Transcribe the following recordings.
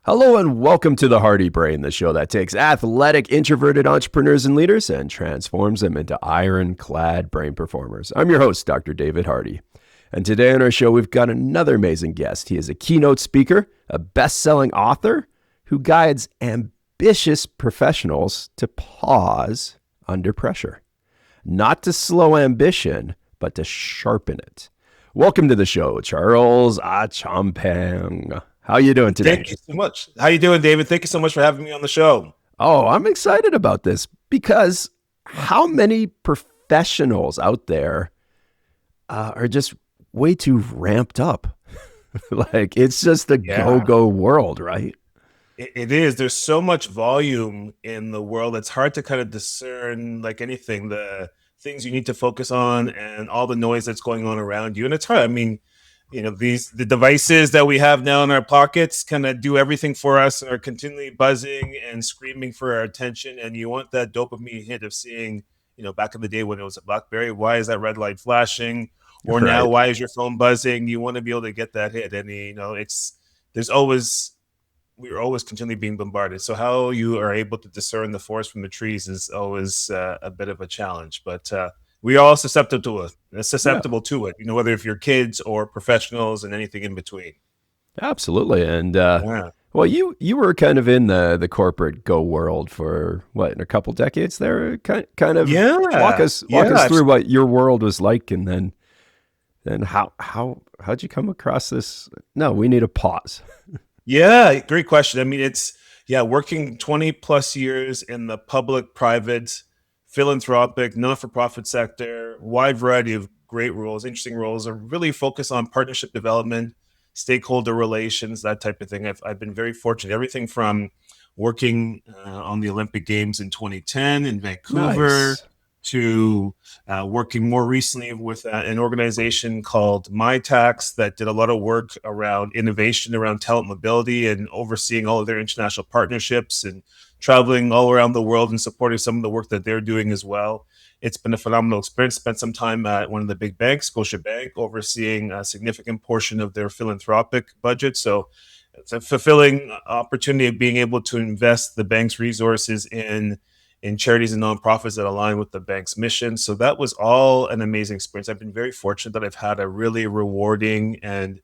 Hello and welcome to the Hardy Brain, the show that takes athletic, introverted entrepreneurs and leaders and transforms them into ironclad brain performers. I'm your host, Dr. David Hardy. And today on our show, we've got another amazing guest. He is a keynote speaker, a best-selling author who guides ambitious professionals to pause under pressure. Not to slow ambition, but to sharpen it. Welcome to the show, Charles Achampong. How are you doing today? Thank you so much. How you doing, David? Thank you so much for having me on the show. Oh, I'm excited about this because how many professionals out there are just way too ramped up? Like it's just a Yeah, go-go world, right? it is. There's so much volume in the world. It's hard to kind of discern like anything, the things you need to focus on and all the noise that's going on around you. And it's hard. I mean, the devices that we have now in our pockets kind of do everything for us and are continually buzzing and screaming for our attention. And you want that dopamine hit of seeing, back in the day when it was a BlackBerry, why is that red light flashing? Or now, Right. why is your phone buzzing? You want to be able to get that hit. And, there's always, we're always continually being bombarded. So how you are able to discern the forest from the trees is always a bit of a challenge. But we are all Yeah, susceptible to it. Whether if you're kids or professionals and anything in between. absolutely. And Yeah, well, you were kind of in the corporate go world for what, in a couple decades there? Kind of yeah, walk yeah. us through what your world was like, and then how'd you come across this? No, we need a pause. Yeah, great question. I mean, working 20 plus years in the public, private, philanthropic, non-for-profit sector, wide variety of great roles, interesting roles, are really focused on partnership development, stakeholder relations, that type of thing. I've been very fortunate. Everything from working on the Olympic Games in 2010 in Vancouver Nice. to working more recently with an organization called MyTax that did a lot of work around innovation around talent mobility and overseeing all of their international partnerships and traveling all around the world and supporting some of the work that they're doing as well. It's been a phenomenal experience. Spent some time at one of the big banks, Scotiabank, overseeing a significant portion of their philanthropic budget. So it's a fulfilling opportunity of being able to invest the bank's resources in charities and nonprofits that align with the bank's mission. So that was all an amazing experience. I've been very fortunate that I've had a really rewarding and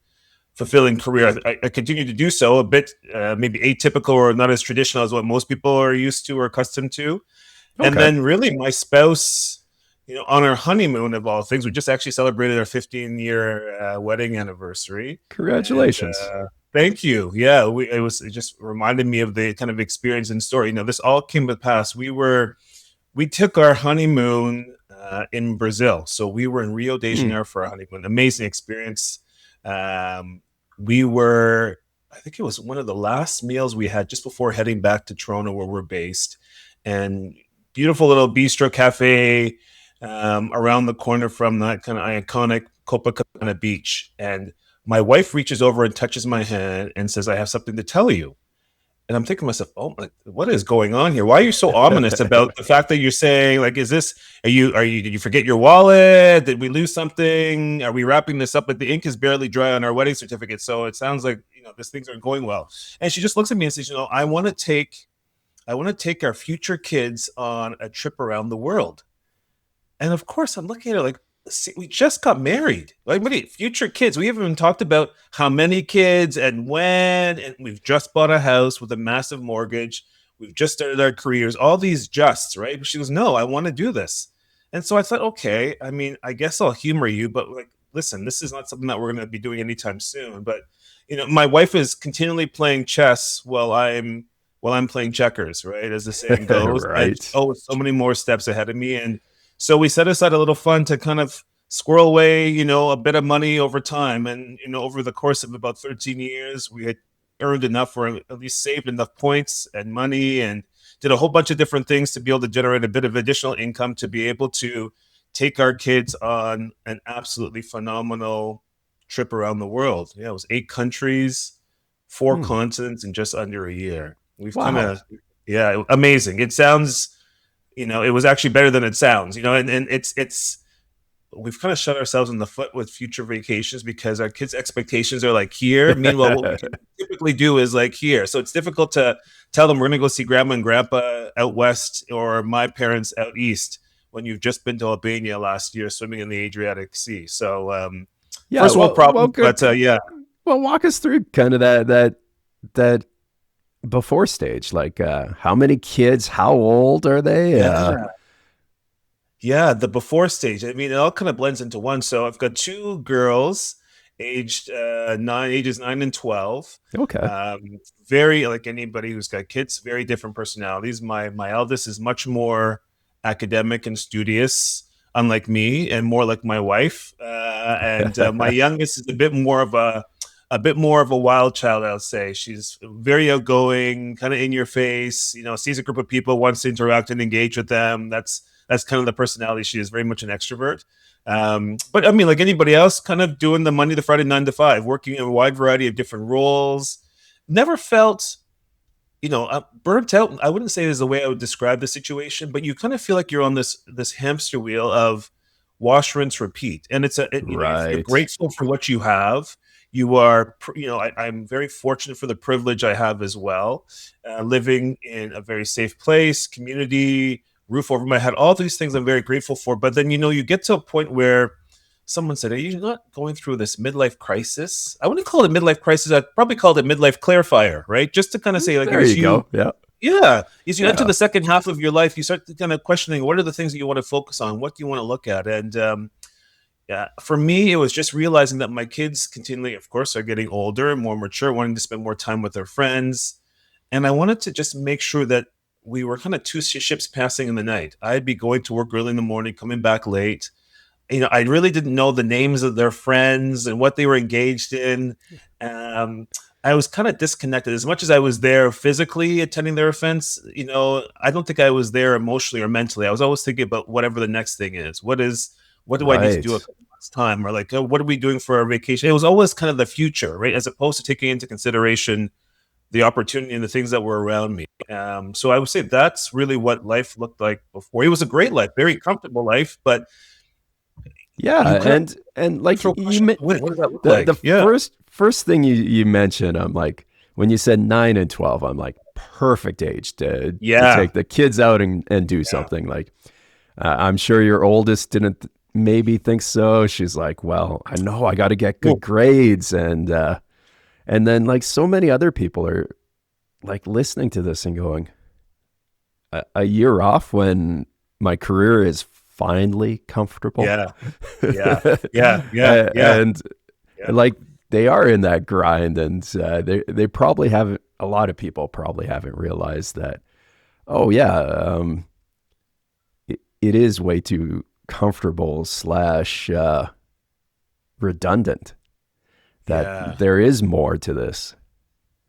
fulfilling career. I continue to do so, a bit maybe atypical or not as traditional as what most people are used to or accustomed to. And Okay. then really my spouse, on our honeymoon of all things, we just actually celebrated our 15-year wedding anniversary. And Congratulations. thank you. Yeah, it just reminded me of the kind of experience and story. This all came to pass. We took our honeymoon in Brazil. So we were in Rio de Hmm. Janeiro for our honeymoon. Amazing experience. We were, I think it was one of the last meals we had just before heading back to Toronto, where we're based. And beautiful little bistro cafe around the corner from that kind of iconic Copacabana beach. And my wife reaches over and touches my hand and says, I have something to tell you. And I'm thinking to myself, oh my, what is going on here? Why are you so ominous about the fact that you're saying, like, is this, did you forget your wallet? Did we lose something? Are we wrapping this up? But the ink is barely dry on our wedding certificate. So it sounds like, these things aren't going well. And she just looks at me and says, I want to take our future kids on a trip around the world. And of course, I'm looking at it like, see, we just got married. Like, what future kids? We haven't even talked about how many kids and when. And we've just bought a house with a massive mortgage. We've just started our careers. All these justs, right? But she goes, "No, I want to do this." And so I thought, okay. I mean, I guess I'll humor you, but like, listen, this is not something that we're going to be doing anytime soon. But my wife is continually playing chess while I'm playing checkers, right? As the saying goes, and Right. so many more steps ahead of me. And so we set aside a little fund to kind of squirrel away, a bit of money over time. And, over the course of about 13 years, we had earned enough or at least saved enough points and money and did a whole bunch of different things to be able to generate a bit of additional income to be able to take our kids on an absolutely phenomenal trip around the world. Yeah, it was 8 countries, four Hmm. continents in just under a year. We've kind Wow. of, yeah, amazing. It sounds, it was actually better than it sounds, and it's we've kind of shot ourselves in the foot with future vacations because our kids' expectations are like here. Meanwhile, what we can typically do is like here. So it's difficult to tell them we're going to go see grandma and grandpa out west or my parents out east when you've just been to Albania last year swimming in the Adriatic Sea. So Yeah, first world well, problems, good. but yeah. Well, walk us through kind of that before stage. Like, how many kids? How old are they? Yeah. Yeah, the before stage. I mean, it all kind of blends into one. So I've got two girls, ages 9 and 12. Okay. Um, very like anybody who's got kids, very different personalities. My eldest is much more academic and studious, unlike me, and more like my wife. And my youngest is a bit more of a wild child, I'll say. She's very outgoing, kind of in your face. Sees a group of people, wants to interact and engage with them. That's kind of the personality. She is very much an extrovert. But I mean, like anybody else, kind of doing the Monday to Friday 9 to 5, working in a wide variety of different roles. Never felt, burnt out. I wouldn't say is the way I would describe the situation, but you kind of feel like you're on this hamster wheel of wash, rinse, repeat. And if you're Right. grateful for what you have, you are, I'm very fortunate for the privilege I have as well, living in a very safe place, community, roof over my head, all these things I'm very grateful for. But then, you get to a point where someone said, "Are you not going through this midlife crisis?" I wouldn't call it a midlife crisis. I'd probably call it a midlife clarifier, right? Just to kind of say, like, There you go. Yeah. as you enter Yeah. the second half of your life, you start kind of questioning what are the things that you want to focus on, what do you want to look at, and yeah, for me, it was just realizing that my kids continually, of course, are getting older and more mature, wanting to spend more time with their friends. And I wanted to just make sure that we were kind of two ships passing in the night. I'd be going to work early in the morning, coming back late. I really didn't know the names of their friends and what they were engaged in. Um, I was kind of disconnected. As much as I was there physically attending their events, I don't think I was there emotionally or mentally. I was always thinking about whatever the next thing is. What do I need to do a Right. couple months time, or like, oh, what are we doing for our vacation? It was always kind of the future, right? As opposed to taking into consideration the opportunity and the things that were around me. So I would say that's really what life looked like before. It was a great life, very comfortable life, but Yeah, you kind and of like throw questions. What does that look the like? Yeah. first thing you mentioned, I'm like, when you said 9 and 12, I'm like, perfect age to Yeah. take the kids out and do Yeah. something. Like, I'm sure your oldest didn't maybe think so. She's like, well, I know I got to get Cool. good grades, and then like so many other people are like listening to this and going, a year off when my career is finally comfortable. Yeah. Yeah. Yeah. Yeah. Yeah. And Yeah. like they are in that grind, and they probably haven't, a lot of people probably haven't realized that, oh yeah, it is way too comfortable slash redundant, that Yeah. there is more to this.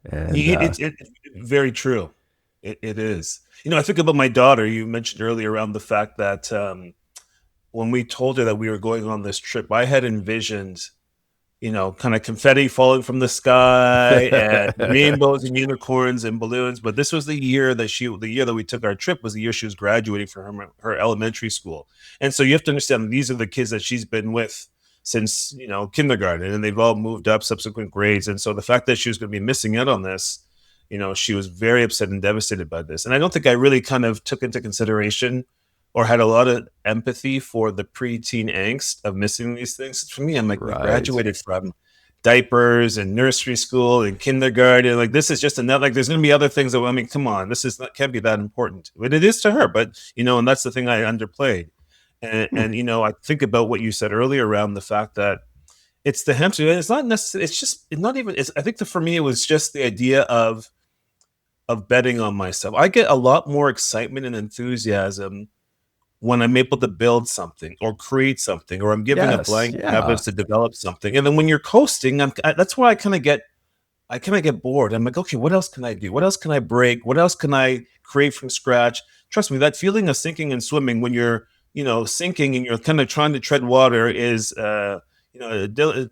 And It's very true. It is. I think about my daughter. You mentioned earlier around the fact that when we told her that we were going on this trip, I had envisioned, kind of confetti falling from the sky and rainbows and unicorns and balloons. But this was the year that we took our trip was the year she was graduating from her elementary school. And so you have to understand that these are the kids that she's been with since, kindergarten, and they've all moved up subsequent grades. And so the fact that she was going to be missing out on this, she was very upset and devastated by this. And I don't think I really kind of took into consideration or had a lot of empathy for the preteen angst of missing these things. For me, I'm like, we right. graduated from diapers and nursery school and kindergarten. Like, this is just another, like, there's going to be other things that, I mean, come on, this is not, can't be that important. But it is to her. But, and that's the thing I underplayed. Hmm. I think about what you said earlier around the fact that it's the hamster. It's not necessarily, it's not even, I think for me, it was just the idea of betting on myself. I get a lot more excitement and enthusiasm when I'm able to build something or create something, or I'm given a Yes. blank Yeah. canvas to develop something. And then when you're coasting, that's where I kind of get bored. I'm like, okay, what else can I do? What else can I break? What else can I create from scratch? Trust me, that feeling of sinking and swimming when you're, sinking and you're kind of trying to tread water is, a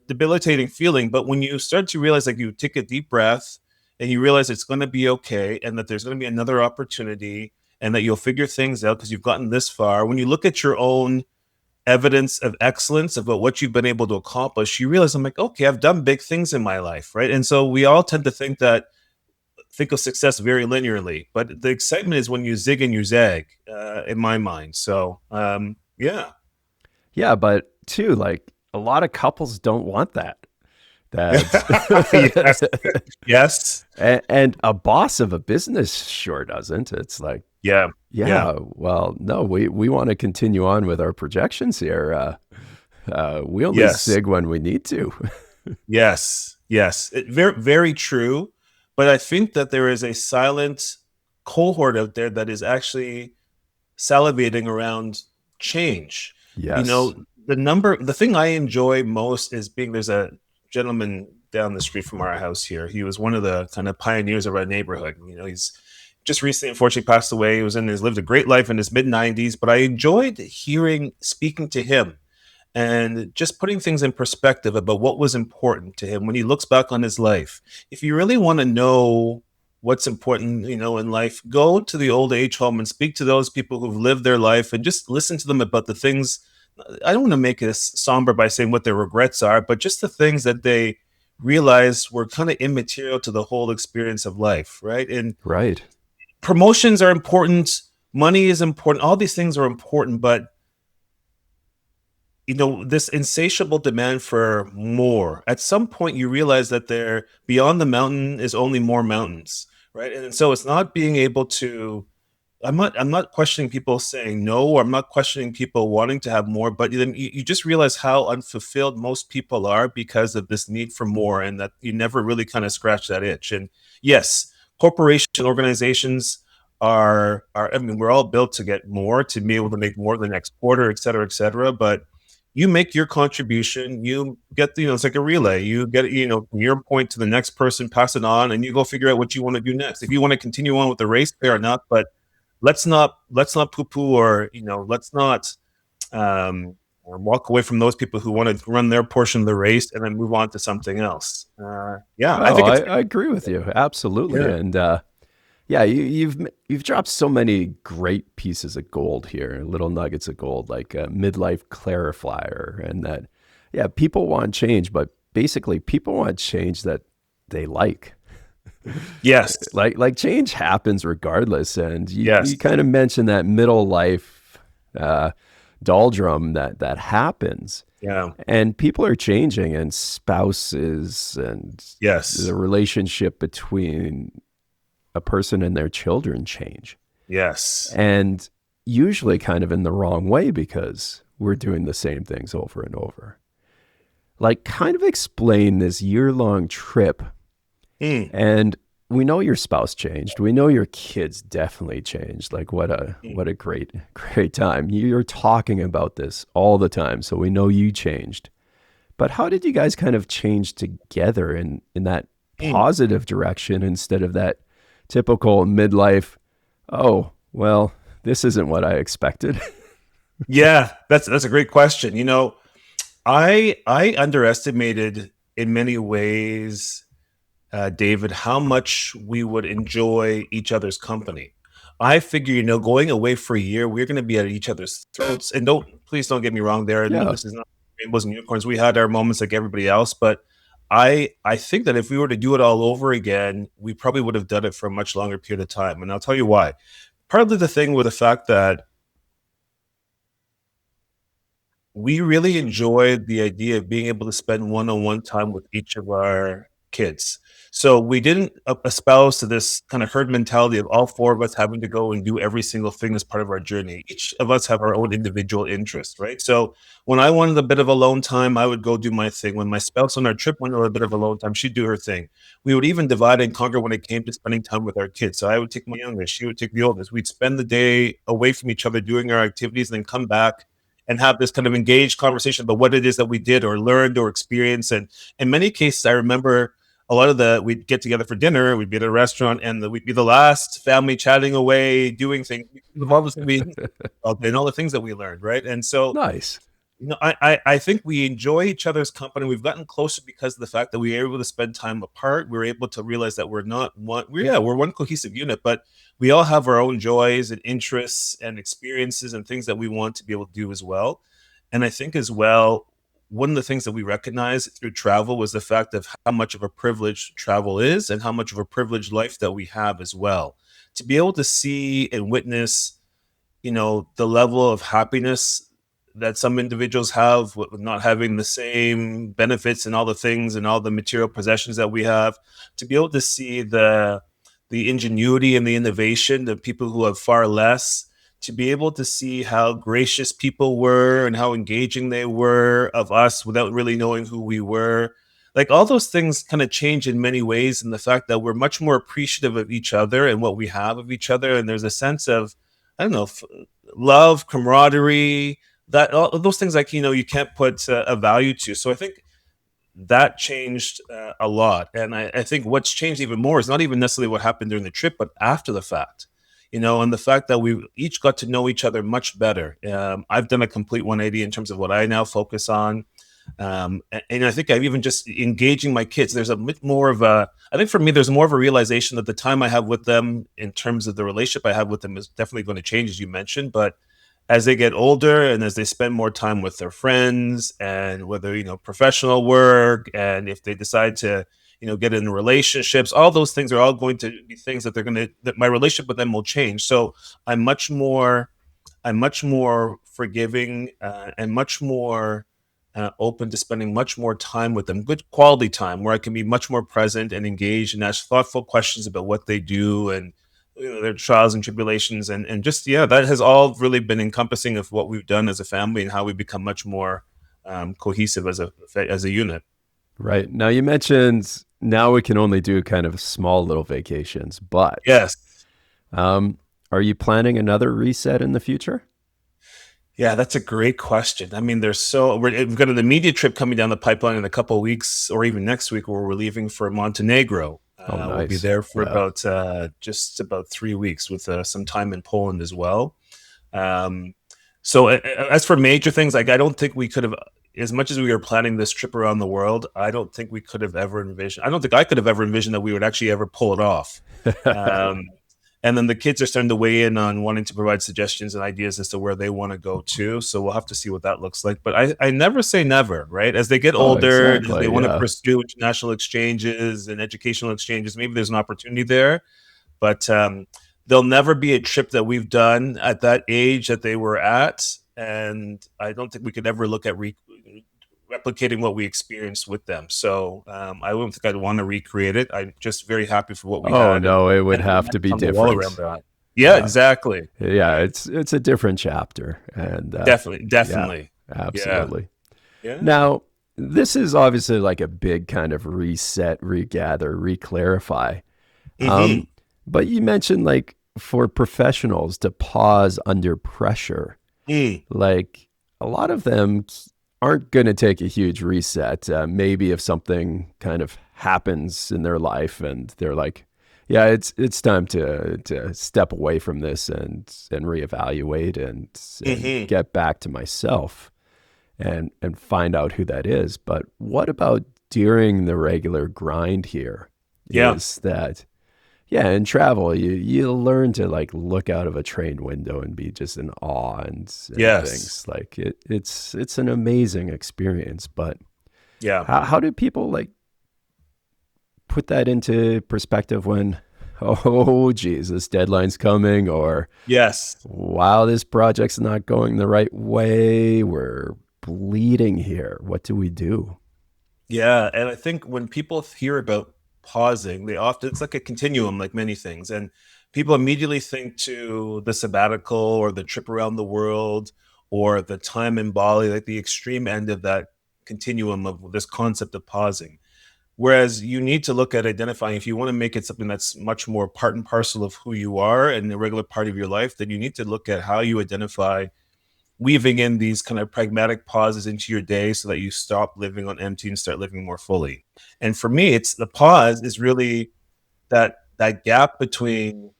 debilitating feeling. But when you start to realize, like, you take a deep breath and you realize it's going to be okay, and that there's going to be another opportunity, and that you'll figure things out because you've gotten this far. When you look at your own evidence of excellence about what you've been able to accomplish, you realize, I'm like, okay, I've done big things in my life, right? And so we all tend to think of success very linearly, but the excitement is when you zig and you zag, in my mind. So, yeah. Yeah, but too, like a lot of couples don't want that. Yes. Yes. And a boss of a business sure doesn't. It's like, Yeah. Yeah. yeah, well, no, we want to continue on with our projections here. We only Yes. sig when we need to. Yes. Yes. Very, very true. But I think that there is a silent cohort out there that is actually salivating around change. You Yes. know, the thing I enjoy most is there's a gentleman down the street from our house here. He was one of the kind of pioneers of our neighborhood. He's just recently, unfortunately, passed away. He lived a great life in his mid 90s, but I enjoyed speaking to him and just putting things in perspective about what was important to him when he looks back on his life. If you really want to know what's important, in life, go to the old age home and speak to those people who've lived their life and just listen to them about the things. I don't want to make this somber by saying what their regrets are, but just the things that they realized were kind of immaterial to the whole experience of life, right? And Right. promotions are important, money is important, all these things are important, but this insatiable demand for more, at some point you realize that there beyond the mountain is only more mountains, right? And so it's not being able to, I'm not questioning people saying no, or I'm not questioning people wanting to have more, but then you just realize how unfulfilled most people are because of this need for more, and that you never really kind of scratch that itch. And yes, corporation organizations are, I mean, we're all built to get more, to be able to make more the next quarter, et cetera, et cetera. But you make your contribution, you get, it's like a relay. You get, from your point to the next person, pass it on, and you go figure out what you want to do next. If you want to continue on with the race, fair enough, but let's not poo-poo, or let's not or walk away from those people who want to run their portion of the race and then move on to something else. Yeah, I Oh, think it's I agree with you absolutely, yeah. and yeah, you've dropped so many great pieces of gold here, little nuggets of gold, like a midlife clarifier, and that, yeah, people want change, but basically, people want change that they like. Yes. Like change happens regardless, and you Yes. kind of mentioned that middle life uh, doldrum that happens, Yeah. and people are changing, and spouses and Yes. the relationship between a person and their children change, Yes. and usually kind of in the wrong way because we're doing the same things over and over. Like, kind of explain this year-long trip. Mm, And we know your spouse changed. We know your kids definitely changed. Like, what a mm, what a great time. You're talking about this all the time, so we know you changed. But how did you guys kind of change together in that mm. positive direction instead of that typical midlife, oh, well, this isn't what I expected? Yeah, that's a great question. I underestimated in many ways, David, how much we would enjoy each other's company. I figure, going away for a year, we're going to be at each other's throats. And please don't get me wrong there. No, Yeah. this is not rainbows and unicorns. We had our moments like everybody else, but I think that if we were to do it all over again, we probably would have done it for a much longer period of time. And I'll tell you why. Partly the thing with the fact that we really enjoyed the idea of being able to spend one-on-one time with each of our kids. So we didn't espouse to this kind of herd mentality of all four of us having to go and do every single thing as part of our journey. Each of us have our own individual interests, right? So when I wanted a bit of alone time, I would go do my thing. When my spouse on our trip wanted a bit of alone time, she'd do her thing. We would even divide and conquer when it came to spending time with our kids. So I would take my youngest, she would take the oldest. We'd spend the day away from each other doing our activities and then come back and have this kind of engaged conversation about what it is that we did or learned or experienced. And in many cases, I remember we'd get together for dinner, we'd be at a restaurant, and we'd be the last family chatting away, doing things, and all the things that we learned, right? And so Nice. I think we enjoy each other's company. We've gotten closer because of the fact that we were able to spend time apart. We're able to realize that we're not one. We're one cohesive unit, but we all have our own joys and interests and experiences and things that we want to be able to do as well. And I think as well, one of the things that we recognize through travel was the fact of how much of a privilege travel is and how much of a privileged life that we have as well. To be able to see and witness, the level of happiness that some individuals have with not having the same benefits and all the things and all the material possessions that we have, to be able to see the ingenuity and the innovation of people who have far less, to be able to see how gracious people were and how engaging they were of us without really knowing who we were. Like all those things kind of change in many ways, and the fact that we're much more appreciative of each other and what we have of each other, and there's a sense of, I don't know, love, camaraderie, that all of those things, like, you can't put a value to. So I think that changed a lot. And I think what's changed even more is not even necessarily what happened during the trip, but after the fact, and the fact that we each got to know each other much better. I've done a complete 180 in terms of what I now focus on. And I think I've even just engaging my kids. There's a bit more of I think for me, there's more of a realization that the time I have with them in terms of the relationship I have with them is definitely going to change, as you mentioned. But as they get older and as they spend more time with their friends, and whether, professional work, and if they decide to, get in relationships, all those things are all going to be things that my relationship with them will change. So I'm much more I'm much more forgiving, and much more open to spending much more time with them, good quality time, where I can be much more present and engaged and ask thoughtful questions about what they do, and their trials and tribulations, and just, yeah, that has all really been encompassing of what we've done as a family and how we become much more cohesive as a unit. Right. Now you mentioned now we can only do kind of small little vacations, but Yes. um, are you planning another reset in the future? Yeah, that's a great question. I mean, we've got an immediate trip coming down the pipeline in a couple of weeks, or even next week, where we're leaving for Montenegro. Oh, We'll be nice. there for Yeah. about just about 3 weeks, with some time in Poland as well. Um, so as for major things, like, I don't think we could have, as much as we were planning this trip around the world, I don't think we could have ever envisioned. I don't think I could have ever envisioned that we would actually ever pull it off. Um, and then the kids are starting to weigh in on wanting to provide suggestions and ideas as to where they want to go to. So we'll have to see what that looks like. But I never say never, right? As they get Oh, older and as they exactly. want to Yeah. pursue international exchanges and educational exchanges, maybe there's an opportunity there. But there'll never be a trip that we've done at that age that they were at. And I don't think we could ever look at replicating what we experienced with them. So I wouldn't think I'd want to recreate it. I'm just very happy for what we Oh, had, no, it would and the have to memories be on the wall around different. that. Yeah, Yeah. exactly. Yeah, Yeah, it's a different chapter, and definitely, yeah, definitely. Yeah, absolutely. yeah. Now, this is obviously like a big kind of reset, regather, reclarify. Hmm. Um, but you mentioned like for professionals to pause under pressure. Mm. Like a lot of them aren't going to take a huge reset. Maybe if something kind of happens in their life and they're like, yeah, it's time to step away from this and reevaluate and Hmm. get back to myself and find out who that is. But what about during the regular grind here? Yeah. Is that yeah, in travel, you learn to like look out of a train window and be just in awe and Yes. things. Like it's an amazing experience. But Yeah. how do people like put that into perspective when oh geez, this deadline's coming, or Yes. wow, this project's not going the right way. We're bleeding here. What do we do? Yeah, and I think when people hear about pausing, they often, it's like a continuum, like many things, and people immediately think to the sabbatical or the trip around the world or the time in Bali, like the extreme end of that continuum of this concept of pausing. Whereas you need to look at identifying, if you want to make it something that's much more part and parcel of who you are and a regular part of your life, then you need to look at how you identify weaving in these kind of pragmatic pauses into your day so that you stop living on empty and start living more fully. And for me, it's the pause is really that gap between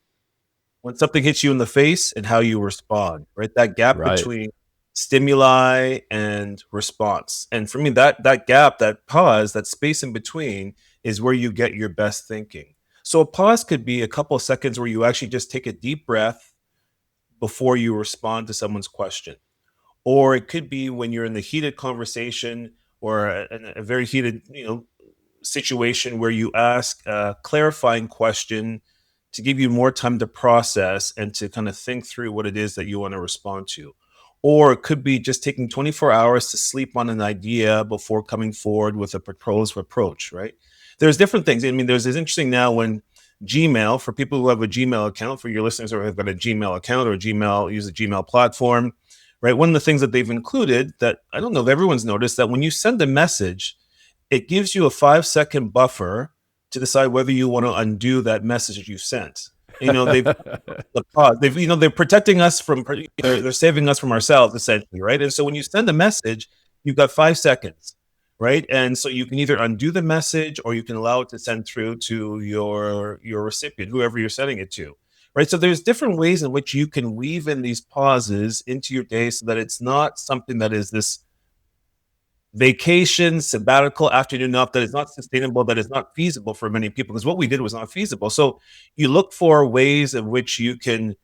when something hits you in the face and how you respond, right? That gap Right. between stimuli and response. And for me, that gap, that pause, that space in between is where you get your best thinking. So a pause could be a couple of seconds where you actually just take a deep breath before you respond to someone's question, or it could be when you're in the heated conversation or a very heated, situation where you ask a clarifying question to give you more time to process and to kind of think through what it is that you want to respond to. Or it could be just taking 24 hours to sleep on an idea before coming forward with a proposed approach, right? There's different things. I mean, there's this interesting now when Gmail, for people who have a Gmail account, for your listeners who have got a Gmail account or Gmail, use a Gmail platform, right? One of the things that they've included that I don't know if everyone's noticed, that when you send a message, it gives you a 5-second buffer to decide whether you want to undo that message that you sent. They've the pause. They're protecting us from. They're saving us from ourselves essentially, right? And so when you send a message, you've got 5 seconds, right? And so you can either undo the message or you can allow it to send through to your recipient, whoever you're sending it to, right? So there's different ways in which you can weave in these pauses into your day so that it's not something that is this vacation, sabbatical, afternoon off that is not sustainable, that is not feasible for many people, because what we did was not feasible. So you look for ways in which you can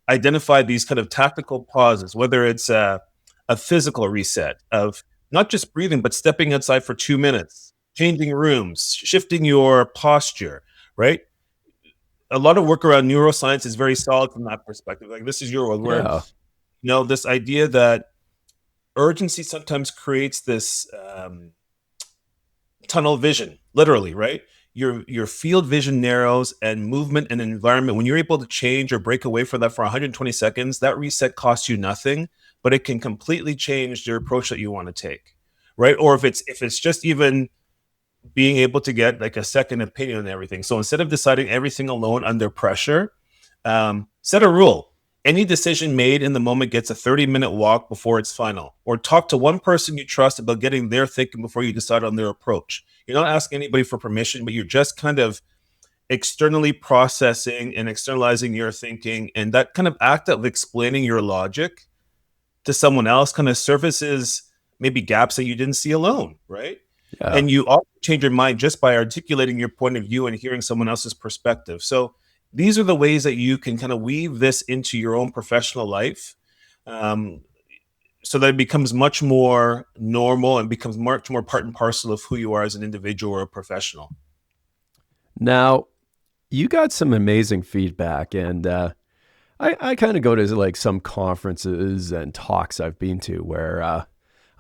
identify these kind of tactical pauses, whether it's a physical reset of not just breathing, but stepping outside for 2 minutes, changing rooms, shifting your posture, right? A lot of work around neuroscience is very solid from that perspective. Like this is your world where, Yeah. this idea that urgency sometimes creates this tunnel vision, literally, right? Your field vision narrows, and movement and environment, when you're able to change or break away from that for 120 seconds, that reset costs you nothing, but it can completely change your approach that you want to take, right? Or if it's just even being able to get like a second opinion on everything. So instead of deciding everything alone under pressure, set a rule. Any decision made in the moment gets a 30-minute walk before it's final. Or talk to one person you trust about getting their thinking before you decide on their approach. You're not asking anybody for permission, but you're just kind of externally processing and externalizing your thinking. And that kind of act of explaining your logic to someone else kind of surfaces maybe gaps that you didn't see alone, right? Yeah. And you also change your mind just by articulating your point of view and hearing someone else's perspective. So these are the ways that you can kind of weave this into your own professional life, so that it becomes much more normal and becomes much more part and parcel of who you are as an individual or a professional. Now, you got some amazing feedback, and I kind of go to like some conferences and talks I've been to where I'm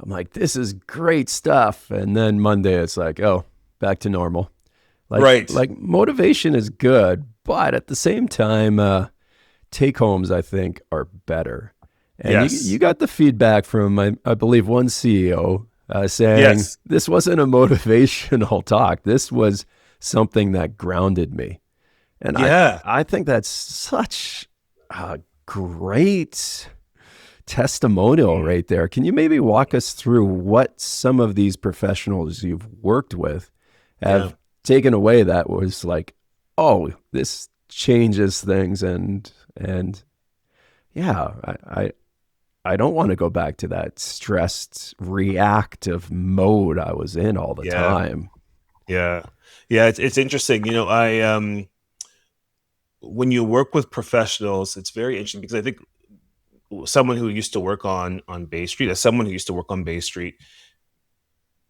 like, this is great stuff. And then Monday it's like, oh, back to normal. Right. Like motivation is good, but at the same time, take homes, I think, are better. And Yes. you got the feedback from, I believe, one CEO saying Yes. this wasn't a motivational talk. This was something that grounded me. And Yeah. I think that's such a great testimonial right there. Can you maybe walk us through what some of these professionals you've worked with have taken away that was like, oh, this changes things, and yeah, I don't want to go back to that stressed reactive mode I was in all the time. Yeah. It's interesting. I when you work with professionals, it's very interesting because I think someone who used to work on Bay Street, as someone who used to work on Bay Street,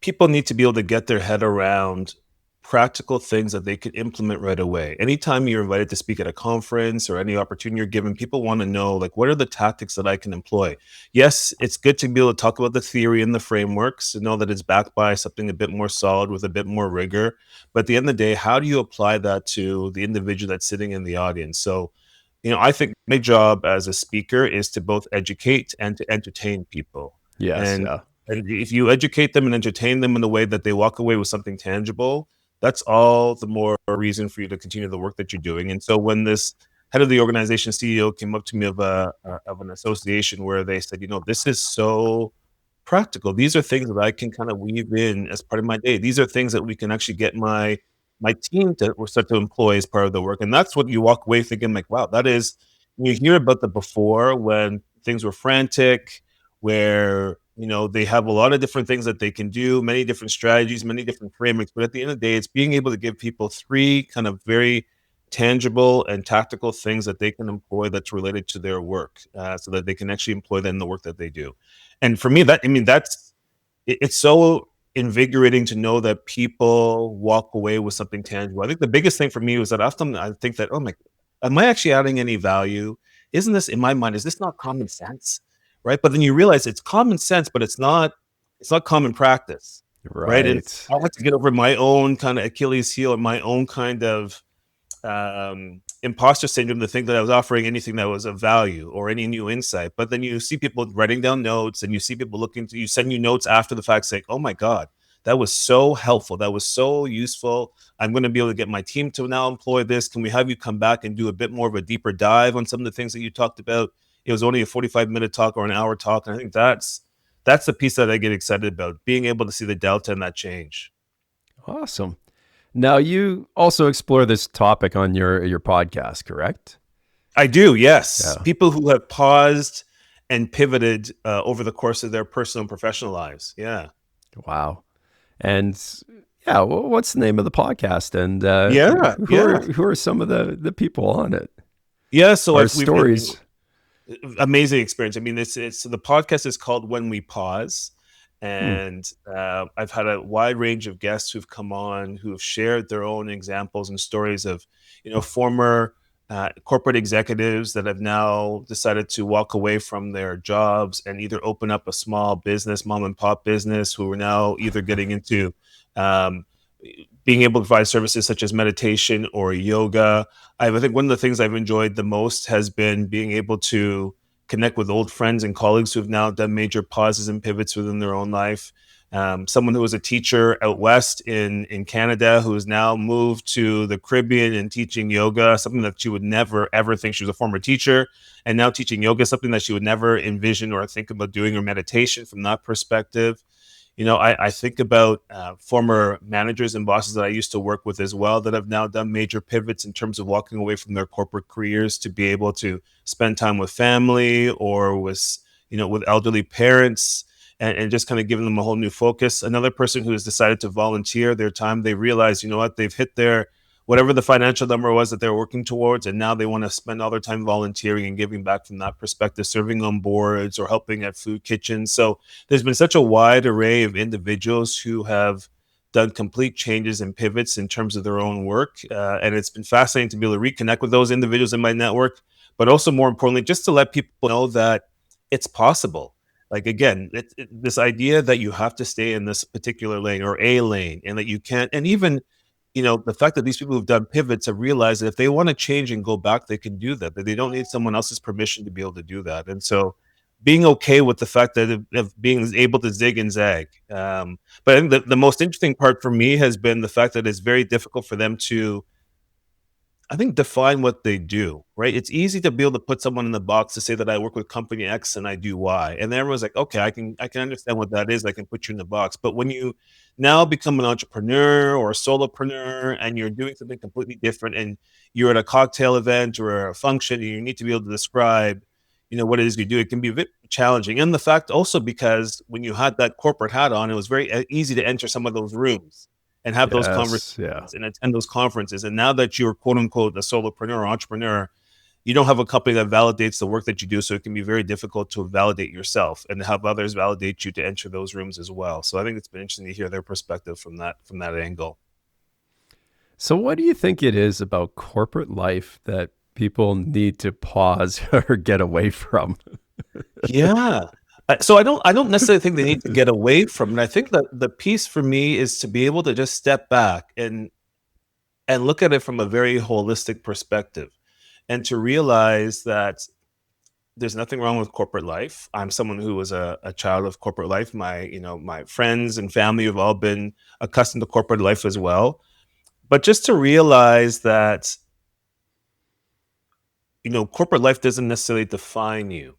people need to be able to get their head around practical things that they could implement right away. Anytime you're invited to speak at a conference or any opportunity you're given, people want to know, like, what are the tactics that I can employ? Yes, it's good to be able to talk about the theory and the frameworks, to know that it's backed by something a bit more solid with a bit more rigor. But at the end of the day, how do you apply that to the individual that's sitting in the audience? So, I think my job as a speaker is to both educate and to entertain people. Yes, And yeah. and if you educate them and entertain them in a way that they walk away with something tangible, that's all the more reason for you to continue the work that you're doing. And so when this head of the organization CEO came up to me of an association where they said, this is so practical. These are things that I can kind of weave in as part of my day. These are things that we can actually get my team to or start to employ as part of the work. And that's what you walk away thinking, like, wow, that is, when you hear about the before, when things were frantic, where they have a lot of different things that they can do, many different strategies, many different frameworks, but at the end of the day, it's being able to give people three kind of very tangible and tactical things that they can employ that's related to their work, so that they can actually employ that in the work that they do. And for me, it's so invigorating to know that people walk away with something tangible. I think the biggest thing for me was that often I think that, oh my, am I actually adding any value? Isn't this, in my mind, is this not common sense? Right. But then you realize it's common sense, but it's not common practice. Right. And Right. I had to get over my own kind of Achilles heel and my own kind of imposter syndrome to think that I was offering anything that was of value or any new insight. But then you see people writing down notes, and you see people you send you notes after the fact saying, oh my God, that was so helpful. That was so useful. I'm going to be able to get my team to now employ this. Can we have you come back and do a bit more of a deeper dive on some of the things that you talked about? It was only a 45-minute talk or an hour talk. And I think that's the piece that I get excited about, being able to see the delta and that change. Awesome. Now, you also explore this topic on your podcast, correct? I do, yes. Yeah. People who have paused and pivoted over the course of their personal and professional lives. Yeah. Wow. And yeah, what's the name of the podcast? And Yeah. Yeah. who are some of the people on it? Yeah. So Or we've I mean, stories? amazing experience. I mean, it's so the podcast is called When We Pause. Hmm. And I've had a wide range of guests who've come on who have shared their own examples and stories of, former corporate executives that have now decided to walk away from their jobs and either open up a small business, mom and pop business, who are now either getting into um, being able to provide services such as meditation or yoga. I think one of the things I've enjoyed the most has been being able to connect with old friends and colleagues who have now done major pauses and pivots within their own life. Someone who was a teacher out west in Canada who has now moved to the Caribbean and teaching yoga, something that she would never ever think. She was a former teacher and now teaching yoga, something that she would never envision or think about doing, or meditation from that perspective. I think about former managers and bosses that I used to work with as well that have now done major pivots in terms of walking away from their corporate careers to be able to spend time with family or with elderly parents, and just kind of giving them a whole new focus. Another person who has decided to volunteer their time, they realize, they've hit their whatever the financial number was that they're working towards, and now they want to spend all their time volunteering and giving back from that perspective, serving on boards or helping at food kitchens. So there's been such a wide array of individuals who have done complete changes and pivots in terms of their own work. And it's been fascinating to be able to reconnect with those individuals in my network, but also more importantly, just to let people know that it's possible. Like, again, this idea that you have to stay in this particular lane or a lane, and that you can't, and even, the fact that these people who've done pivots have realized that if they want to change and go back, they can do that they don't need someone else's permission to be able to do that. And so being okay with the fact that of being able to zig and zag. But I think the most interesting part for me has been the fact that it's very difficult for them to, I think, define what they do, right? It's easy to be able to put someone in the box to say that I work with company X and I do Y. And then everyone's like, okay, I can understand what that is. I can put you in the box. But when you now become an entrepreneur or a solopreneur and you're doing something completely different, and you're at a cocktail event or a function and you need to be able to describe, what it is you do, it can be a bit challenging. And the fact also, because when you had that corporate hat on, it was very easy to enter some of those rooms and have those Yes. Yeah. conversations and attend those conferences. And now that you're quote unquote a solopreneur or entrepreneur, you don't have a company that validates the work that you do. So it can be very difficult to validate yourself and to have others validate you to enter those rooms as well. So I think it's been interesting to hear their perspective from that angle. So, what do you think it is about corporate life that people need to pause or get away from? Yeah. So I don't necessarily think they need to get away from it. I think that the piece for me is to be able to just step back and look at it from a very holistic perspective, and to realize that there's nothing wrong with corporate life. I'm someone who was a child of corporate life. My friends and family have all been accustomed to corporate life as well. But just to realize that, corporate life doesn't necessarily define you,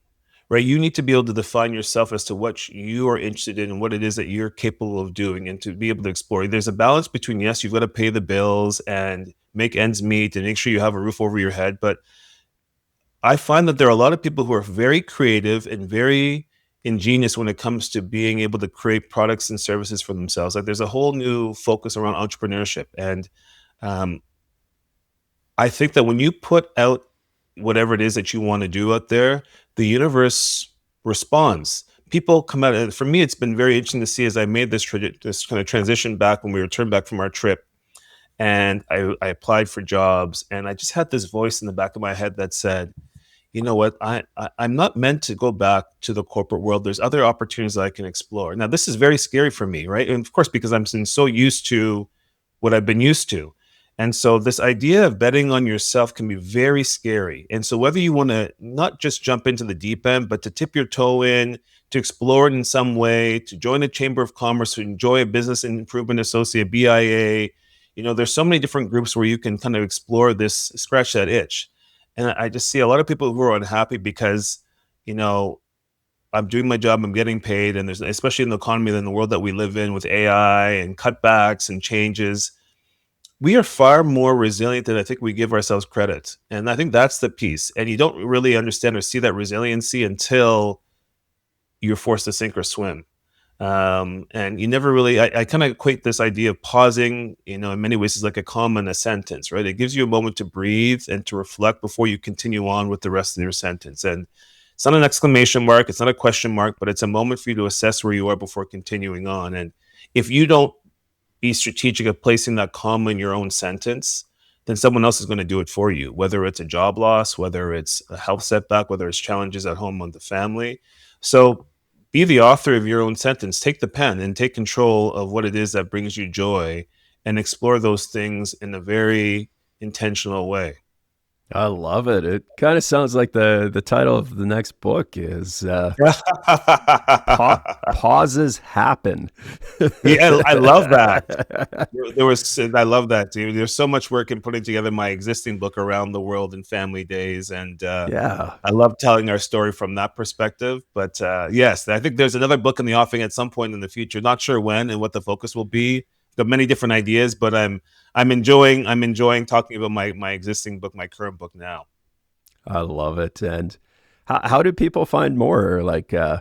right? You need to be able to define yourself as to what you are interested in and what it is that you're capable of doing, and to be able to explore. There's a balance between, yes, you've got to pay the bills and make ends meet and make sure you have a roof over your head. But I find that there are a lot of people who are very creative and very ingenious when it comes to being able to create products and services for themselves. Like, there's a whole new focus around entrepreneurship. And um, I think that when you put out whatever it is that you want to do out there, the universe responds. People come out, and for me, it's been very interesting to see as I made this kind of transition back when we returned back from our trip, and I applied for jobs, and I just had this voice in the back of my head that said, you know what, I'm not meant to go back to the corporate world. There's other opportunities that I can explore. Now, this is very scary for me, right? And of course, because I'm been so used to what I've been used to. And so this idea of betting on yourself can be very scary. And so whether you want to not just jump into the deep end, but to tip your toe in, to explore it in some way, to join a chamber of commerce, to enjoy a business improvement associate, BIA, there's so many different groups where you can kind of explore this, scratch that itch. And I just see a lot of people who are unhappy because, you know, I'm doing my job, I'm getting paid, and there's, especially in the economy, in the world that we live in with AI and cutbacks and changes, we are far more resilient than I think we give ourselves credit. And I think that's the piece. And you don't really understand or see that resiliency until you're forced to sink or swim. And you never really, I kind of equate this idea of pausing, in many ways is like a comma in a sentence, right? It gives you a moment to breathe and to reflect before you continue on with the rest of your sentence. And it's not an exclamation mark, it's not a question mark, but it's a moment for you to assess where you are before continuing on. And if you don't be strategic of placing that comma in your own sentence, then someone else is going to do it for you, whether it's a job loss, whether it's a health setback, whether it's challenges at home with the family. So be the author of your own sentence. Take the pen and take control of what it is that brings you joy and explore those things in a very intentional way. I love it. It kind of sounds like the title of the next book is Pauses Happen. Yeah, I love that. I love that, dude. There's so much work in putting together my existing book around the world in family days. And Yeah. I love telling our story from that perspective. But yes, I think there's another book in the offing at some point in the future. Not sure when and what the focus will be. Got many different ideas, but I'm enjoying talking about my existing book, my current book now. I love it. And how do people find more? Like, Yeah,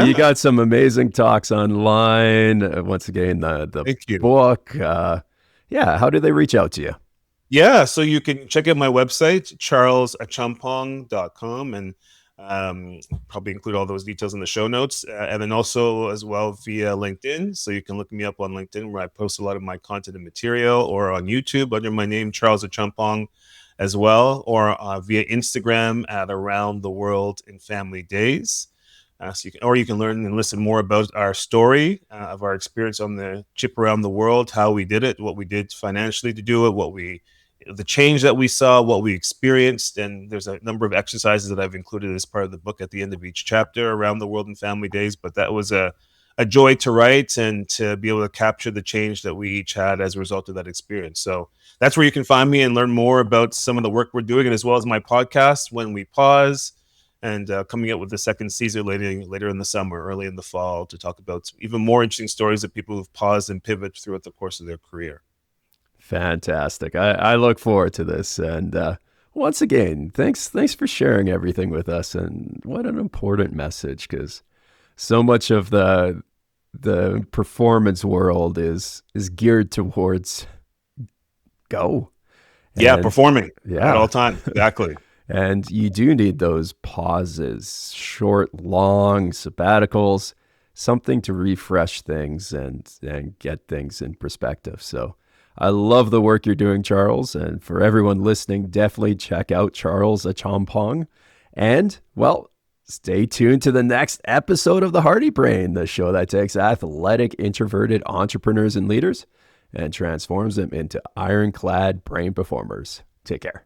you got some amazing talks online. Once again, the thank you. book. Yeah, how do they reach out to you? Yeah, so you can check out my website, charlesachampong.com, and probably include all those details in the show notes. And then also as well via LinkedIn. So you can look me up on LinkedIn where I post a lot of my content and material, or on YouTube under my name, Charles Achampong, as well, or via Instagram at Around the World in Family Days. So you can learn and listen more about our story of our experience on the trip around the world, how we did it, what we did financially to do it, the change that we saw, what we experienced. And there's a number of exercises that I've included as part of the book at the end of each chapter around the world in family days. But that was a joy to write and to be able to capture the change that we each had as a result of that experience. So that's where you can find me and learn more about some of the work we're doing, and as well as my podcast, When We Pause, and coming out with the second season later in the summer, early in the fall, to talk about even more interesting stories of people who've paused and pivoted throughout the course of their career. Fantastic. I look forward to this. And once again, thanks for sharing everything with us. And what an important message, because so much of the performance world is geared towards go. Yeah, And, performing yeah. at all times. Exactly. And you do need those pauses, short, long sabbaticals, something to refresh things and get things in perspective. So I love the work you're doing, Charles. And for everyone listening, definitely check out Charles Achampong. And, well, stay tuned to the next episode of The Hardy Brain, the show that takes athletic, introverted entrepreneurs and leaders and transforms them into ironclad brain performers. Take care.